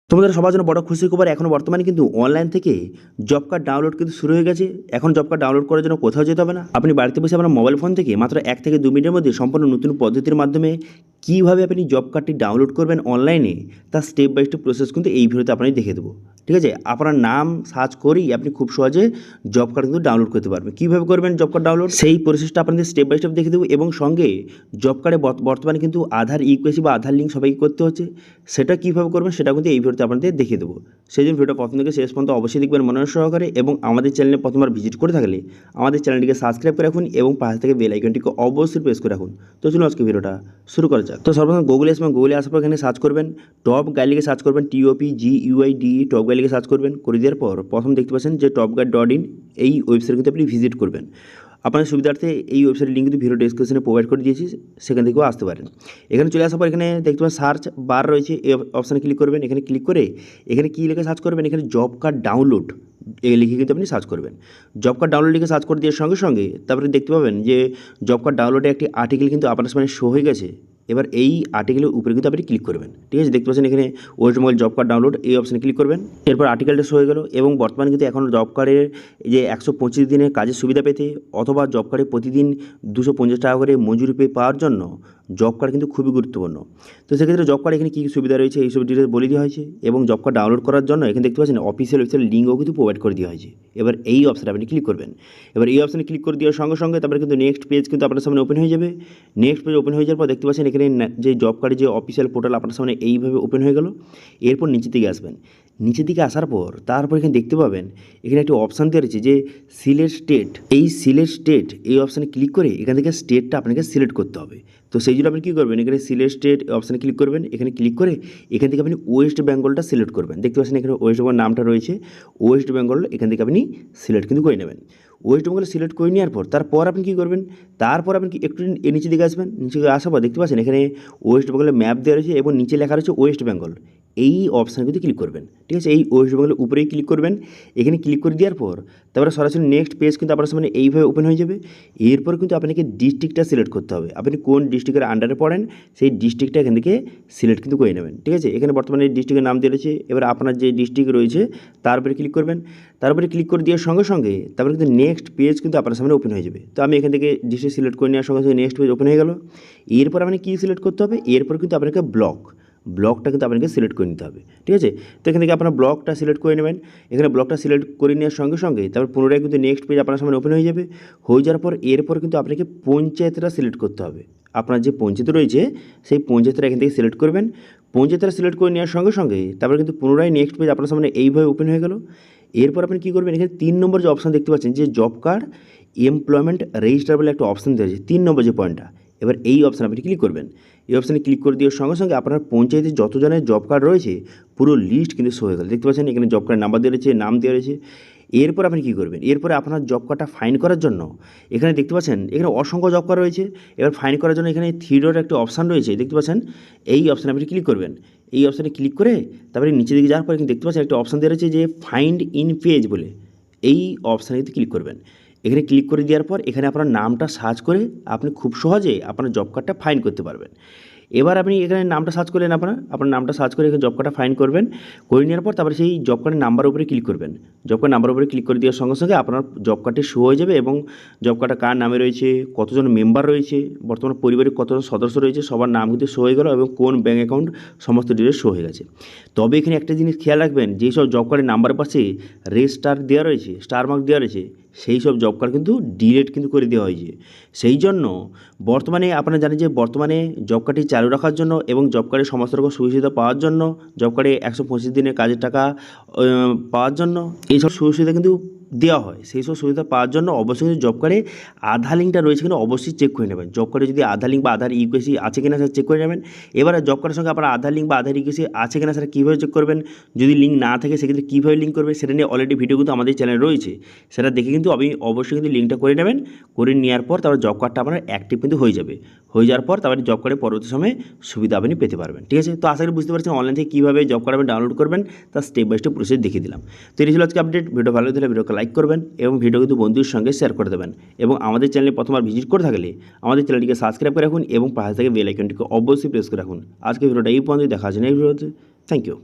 তোমাদের সবার জন্য বড় খুশির খবর, এখন বর্তমানে কিন্তু অনলাইন থেকে জব কার্ড ডাউনলোড কিন্তু শুরু হয়ে গেছে। এখন জব কার্ড ডাউনলোড করার জন্য কোথাও যেতে হবে না, আপনি বাড়িতে বসে আপনার মোবাইল ফোন থেকে মাত্র 1 থেকে 2 মিনিটের মধ্যে সম্পূর্ণ নতুন পদ্ধতির মাধ্যমে কীভাবে আপনি জব কার্ডটি ডাউনলোড করবেন অনলাইনে, তার স্টেপ বাই স্টেপ প্রসেস কিন্তু এই ভিডিওতে আপনাকে দেখে দেবো। ঠিক আছে, আপনার নাম সার্চ করেই আপনি খুব সহজে জব কার্ড কিন্তু ডাউনলোড করতে পারবেন। কীভাবে করবেন জব কার্ড ডাউনলোড, সেই প্রসেসটা আপনাদের স্টেপ বাই স্টেপ দেখে দেবো। এবং সঙ্গে জব কার্ডে বর্তমানে কিন্তু আধার ইউকেসি বা আধার লিঙ্ক সবাইকে করতে হচ্ছে, সেটা কীভাবে করবেন সেটা কিন্তু এই ভিডিওতে আপনাদের দেখিয়ে দেবো। সেই জন্য ভিডিওটা প্রথম থেকে শেষ পর্যন্ত অবশ্যই দেখবেন মনোযোগ সহকারে। এবং আমাদের চ্যানেলে প্রথমবার ভিজিট করে থাকলে আমাদের চ্যানেলটিকে সাবস্ক্রাইব করে রাখুন এবং পাশে থেকে বেল আইকনটিকে অবশ্যই প্রেস করে রাখুন। তো চলুন আজকে ভিডিওটা শুরু করা যাক। তো সর্বপ্রথম গুগলে আসবেন, গুগলে আসার পর এখানে সার্চ করবেন টপ গাইড লিখে সার্চ করবেন, TOPGUIDE টপ গাইড লিখে সার্চ করবেন। করে দেওয়ার পর প্রথম দেখতে পাচ্ছেন যে topguide.in, এই ওয়েবসাইট কিন্তু আপনি ভিজিট করবেন। আপনার সুবিধার্থে এই ওয়েবসাইটের লিঙ্ক কিন্তু ভিডিও ডেসক্রিপশনে প্রোভাইড করে দিয়েছি, সেখান থেকেও আসতে পারেন। এখানে চলে আসার পর এখানে দেখতে পাবেন সার্চ বার রয়েছে, এই অপশানে ক্লিক করবেন। এখানে ক্লিক করে এখানে কী লিখে সার্চ করবেন, এখানে জব কার্ড ডাউনলোড এই লিখে কিন্তু আপনি সার্চ করবেন। জব কার্ড ডাউনলোড লিখে সার্চ করে দেওয়ার সঙ্গে সঙ্গে তারপরে দেখতে পাবেন যে জব কার্ড ডাউনলোডে একটি আর্টিকেল কিন্তু আপনার সামনে শো হয়ে গেছে। এবার এই আর্টিকেলের উপরে কিন্তু আপনি ক্লিক করবেন। ঠিক আছে, দেখতে পাচ্ছেন এখানে West Bengal job card download, এই অপশানে ক্লিক করবেন। এরপর আর্টিকেলটা শো হয়ে গেল। এবং বর্তমানে কিন্তু এখন জব কার্ডের যে 125 দিনের কাজের সুবিধা পেতে অথবা জব কার্ডে প্রতিদিন 250 টাকা করে মজুরি পাওয়ার জন্য জব কার্ড কিন্তু খুবই গুরুত্বপূর্ণ। তো সেক্ষেত্রে জব কার্ডে এখানে কী কী সুবিধা রয়েছে এইসব ডিটেলস বলে দেওয়া হয়েছে। এবং জব কার্ড ডাউনলোড করার জন্য এখানে দেখতে পাচ্ছেন অফিসিয়াল ওয়েবসাইটের লিঙ্কও কিন্তু প্রোভাইড করে দেওয়া হয়েছে। এবার এই অপশানে আপনি ক্লিক করবেন। এবার এই অপশানে ক্লিক করে দেওয়ার সঙ্গে সঙ্গে তারপরে কিন্তু নেক্সট পেজ কিন্তু আপনার সামনে ওপেন হয়ে যাবে। নেক্সট পেজ ওপেন হয়ে যাওয়ার পর দেখতে পাচ্ছেন এখানে যে জব কার্ডের যে অফিসিয়াল পোর্টাল আপনার সামনে এইভাবে ওপেন হয়ে গেল। এরপর নিচের দিকে আসবেন। নিচের দিকে আসার পর তারপর এখানে দেখতে পাবেন এখানে একটি অপশান দেওয়া রয়েছে যে সিলেক্ট স্টেট। এই সিলেক্ট স্টেট এই অপশানে ক্লিক করে এখান থেকে স্টেটটা আপনাকে সিলেক্ট করতে হবে। তো সেই জন্য আপনি কী করবেন, এখানে সিলেক্ট স্টেট অপশানে ক্লিক করবেন। এখানে ক্লিক করে এখান থেকে আপনি ওয়েস্ট বেঙ্গলটা সিলেক্ট করবেন। দেখতে পাচ্ছেন এখানে ওয়েস্ট বেঙ্গল নামটা রয়েছে, ওয়েস্ট বেঙ্গল এখান থেকে আপনি সিলেক্ট কিন্তু করে নেবেন। ওয়েস্ট বেঙ্গল সিলেক্ট করে নেওয়ার পর তারপর আপনি কী করবেন, তারপর আপনি একটু নিচে দিকে আসবেন। নিচে আসার পর দেখতে পাচ্ছেন এখানে ওয়েস্ট বেঙ্গলের ম্যাপ দেওয়া রয়েছে এবং নিচে লেখা রয়েছে ওয়েস্ট বেঙ্গল। এই অপশানে কিন্তু ক্লিক করবেন। ঠিক আছে, এই ওয়েস্ট বেঙ্গলের উপরেই ক্লিক করবেন। এখানে ক্লিক করে দেওয়ার পর তারপরে সরাসরি নেক্সট পেজ কিন্তু আপনার সামনে এইভাবে ওপেন হয়ে যাবে। এরপর কিন্তু আপনাকে ডিস্ট্রিক্টটা সিলেক্ট করতে হবে, আপনি কোন ডিস্ট্রিক্টের আন্ডারে পড়েন সেই ডিস্ট্রিক্টটা এখান থেকে সিলেক্ট কিন্তু করে নেবেন। ঠিক আছে, এখানে বর্তমানে ডিস্ট্রিক্টের নাম দিয়ে রয়েছে। এবার আপনার যে ডিস্ট্রিক্ট রয়েছে তার উপরে ক্লিক করবেন। তারপরে ক্লিক করে দেওয়ার সঙ্গে সঙ্গে তারপরে কিন্তু নেক্সট পেজ কিন্তু আপনার সামনে ওপেন হয়ে যাবে। তো আমি এখান থেকে ডিস্ট্রিক্ট সিলেক্ট করে নেওয়ার সঙ্গে সঙ্গে নেক্সট পেজ ওপেন হয়ে গেল। এরপর আপনি কী সিলেক্ট করতে হবে, এরপর কিন্তু আপনাকে ব্লকটা কিন্তু আপনাকে সিলেক্ট করে নিতে হবে। ঠিক আছে, তো এখান থেকে আপনার ব্লকটা সিলেক্ট করে নেবেন। এখানে ব্লকটা সিলেক্ট করে নেওয়ার সঙ্গে সঙ্গে তারপর পুনরায় কিন্তু নেক্সট পেজ আপনার সামনে ওপেন হয়ে যাবে। হয়ে যাওয়ার পর এরপর কিন্তু আপনাকে পঞ্চায়েতটা সিলেক্ট করতে হবে। আপনার যে পঞ্চায়েত রয়েছে সেই পঞ্চায়েতটা এখান থেকে সিলেক্ট করবেন। পঞ্চায়েতটা সিলেক্ট করে নেওয়ার সঙ্গে সঙ্গে তারপর কিন্তু পুনরায় নেক্সট পেজ আপনার সামনে এইভাবে ওপেন হয়ে গেল। এরপর আপনি কী করবেন, এখানে 3 নম্বর যে অপশান দেখতে পাচ্ছেন যে জব কার্ড এমপ্লয়মেন্ট রেজিস্টার বলে একটা অপশান দেওয়া আছে, 3 নম্বর যে পয়েন্টটা। এবার এই অপশানে আপনি ক্লিক করবেন। এই অপশানে ক্লিক করে দেওয়ার সঙ্গে সঙ্গে আপনার পঞ্চায়েতে যত জনের জব কার্ড রয়েছে পুরো লিস্ট কিন্তু শো হয়ে গেল। দেখতে পাচ্ছেন এখানে জব কার্ড নাম্বার দেওয়া রয়েছে, নাম দেওয়া রয়েছে। এরপর আপনি কী করবেন, এরপরে আপনার জব কার্ডটা ফাইন করার জন্য এখানে দেখতে পাচ্ছেন এখানে অসংখ্য জব কার্ড রয়েছে। এবার ফাইন করার জন্য এখানে 3 ডট একটা অপশান রয়েছে, দেখতে পাচ্ছেন এই অপশানে আপনি ক্লিক করবেন। এই অপশানে ক্লিক করে তারপরে নিচে দিকে যাওয়ার পরে কিন্তু দেখতে পাচ্ছেন একটা অপশান দেওয়া রয়েছে যে ফাইন্ড ইন পেজ বলে, এই অপশানে কিন্তু ক্লিক করবেন। এখানে ক্লিক করে দেওয়ার পর এখানে আপনার নামটা সার্চ করে আপনি খুব সহজে আপনার জব কার্ডটা ফাইন করতে পারবেন। এবার আপনি এখানে নামটা সার্চ করলেন, আপনার নামটা সার্চ করে এখানে জব কার্ডটা ফাইন করবেন। করে নেওয়ার পর তারপরে সেই জব কার্ডের নাম্বার উপরে ক্লিক করবেন। জব কার্ড নাম্বার উপরে ক্লিক করে দেওয়ার সঙ্গে সঙ্গে আপনার জব কার্ডটি শো হয়ে যাবে এবং জব কার্ডটা কার নামে রয়েছে, কতজন মেম্বার রয়েছে, বর্তমানে পরিবারের কতজন সদস্য রয়েছে সবার নাম কিন্তু শো হয়ে গেল এবং কোন ব্যাঙ্ক অ্যাকাউন্ট সমস্ত ডিটেলস শো হয়ে গেছে। তবে এখানে একটা জিনিস খেয়াল রাখবেন, যেই সব জব কার্ডের নাম্বারের পাশে রেড স্টার দেওয়া রয়েছে, স্টার মার্ক দেওয়া রয়েছে, সেই সব জব কার্ড কিন্তু ডিলিট কিন্তু করে দেওয়া হয়েছে। সেই জন্য বর্তমানে আপনারা জানেন যে বর্তমানে জব কার্ডটি চালু রাখার জন্য এবং জব কার্ডের সমস্ত রকম সুবিধা পাওয়ার জন্য, জব কার্ডে 125 দিনের কাজের টাকা পাওয়ার জন্য এইসব সুবিধা কিন্তু দেওয়া হয়। সেই সব সুবিধা পাওয়ার জন্য অবশ্যই কিন্তু জব কার্ডে আধার লিঙ্কটা রয়েছে কিনা অবশ্যই চেক করে নেবেন। জব কার্ডে যদি আধার লিঙ্ক বা আধার ইউকেসি আছে কিনা সেটা চেক করে নেবেন। এবারে জব কার্ডের সঙ্গে আপনার আধার লিঙ্ক বা আধার ইউকেসি আছে কিনা সেটা কীভাবে চেক করবেন, যদি লিঙ্ক না থাকে সেক্ষেত্রে কীভাবে লিঙ্ক করবে সেটা নিয়ে অলরেডি ভিডিও কিন্তু আমাদের চ্যানেলে রয়েছে, সেটা দেখে কিন্তু আপনি অবশ্যই কিন্তু লিঙ্কটা করে নেবেন। করে নেওয়ার পর তারপর জব কার্ডটা আপনার অ্যাক্টিভ কিন্তু হয়ে যাবে। হয়ে যাওয়ার পর তারপরে জব কার্ডের পরবর্তী সময়ে সুবিধা আপনি পেতে পারবেন। ঠিক আছে, তো আশা করি বুঝতে পারছেন অনলাইন থেকে কীভাবে জব কার্ড আপনি ডাউনলোড করবেন তার স্টেপ বাই স্টেপ প্রসেস দেখিয়ে দিলাম। তো এই ছিল আজকে আপডেট। ভিডিও ভালো লাগলে ভিডিওকে লাইক করবেন এবং ভিডিও কিন্তু বন্ধুদের সঙ্গে শেয়ার করে দেবেন। এবং আমাদের চ্যানেলে প্রথমবার ভিজিট করে থাকলে আমাদের চ্যানেলটিকে সাবস্ক্রাইব করে রাখুন এবং পাশে থেকে বেল আইকনটিকে অবশ্যই প্রেস করে রাখুন। আজকে ভিডিওটা এই পর্যন্ত, দেখা আছে নেক্সট ভিডিওতে। Thank you.